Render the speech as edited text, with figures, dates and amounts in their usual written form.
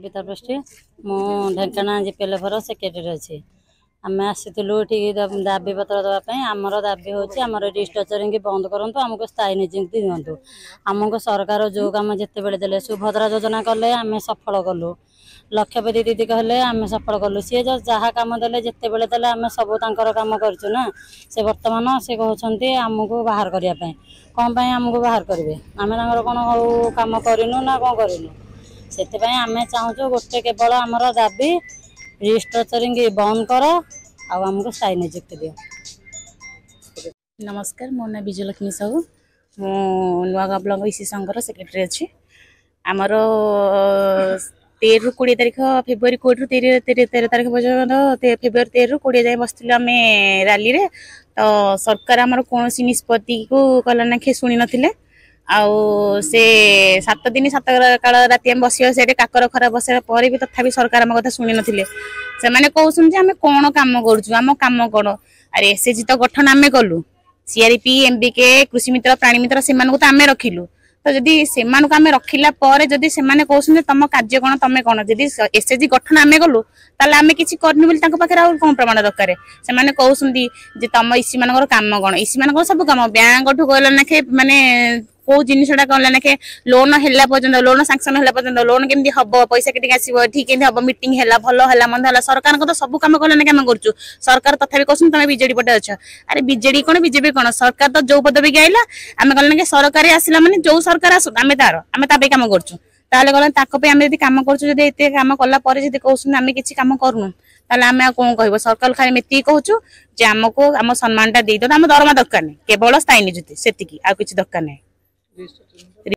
कविता पृष्टि मु ढेंकाना जीपीएलएफ सेक्रेटरी अच्छी आम आसलु ये दाबी पत्र देवाई आमर दाबी हूँ आमर रिस्ट्रक्चरिंग बंद करूँ आमको स्थायी नियुक्ति दिंतु आमको सरकार जो कम जिते बड़े देले सुभद्रा योजना कले आम सफल कलु लक्षपति दीदी कहले आम सफल कलु सी जहाँ कम देले जिते बड़े देले आम सब कम करूँ ना से बर्तमान से कहते आमको बाहर करने कौन आमको बाहर करेंगे आम कौन हूँ कम करूँ ना कौन करूँ से आम चाहूँ गोटे केवल आमर दाबी रिस्ट्रक्चरिंग बंद कर आमको स्थायी नियुक्ति दियो। नमस्कार मो ना विजयलक्ष्मी साहू मु नुआगाँ ब्लॉक इसी संघर सेक्रेटरी अच्छी आमर 13 ରୁ 20 तारीख फेब्रुआरी 1 ରୁ 13 तारीख पर्यटन फेब्रुआरी 13 ରୁ 20 जाए बसलु आम रैली रे तो सरकार आमर कौन निष्पत्ति को कला नाखे शुणी नथिले आउ से 7 दिन 7 काल राति आम बस काकर खरा बसा पर भी तथापि सरकार आम कथा शुणी नथिले से माने कहउछन जे आमे कोन काम करछु आम काम कोन अरे एसएचजी तो गठन आमे कलु सीआरपी एमबीके कृषि मित्र प्राणी मित्र से मानको तो आमे रखिलु तो जदि से मानको आमे रखिला पर जदि से माने कहउछन जे तम कार्य कोन तमे कोन जदि एसएचजी गठन आमे कलु ताले आमे किछि करनी बोली तांको पाखे आउ कोन प्रमाण दरकार से माने कहउछन जे तम इसी मानकर काम कोन इसी मानकर सब काम बैंक ठु कहला नाखे माने को जिनटा कौन लाखे लोन है पर्यटन लोन सांक्शन है पर्यटन लोन केमती हम पैसा के आसो ठीक हम मीटिंग है भल है मंद है सरकार को तो सब कम कले ना कम करूँ सरकार तथा कहते तुम बीजेडी पटे अच्छ अरे बीजेडी कौन बीजेपी कौन सरकार तो जो पदवी आईला आम कहले ना सरकार आसला माने जो सरकार आसू आम तार आम ताप कम करूँ ताले कहले आम यदि कम करें कम कलापर कहते आम किसी कम करूँ ताले आम कौन कह सरकार खाली मेती कहूँ जे आमको आम सम्मानटा दे आम दरमा दरकार नहीं केवल स्थायी नियुक्ति से आ किसी दरकार नहीं।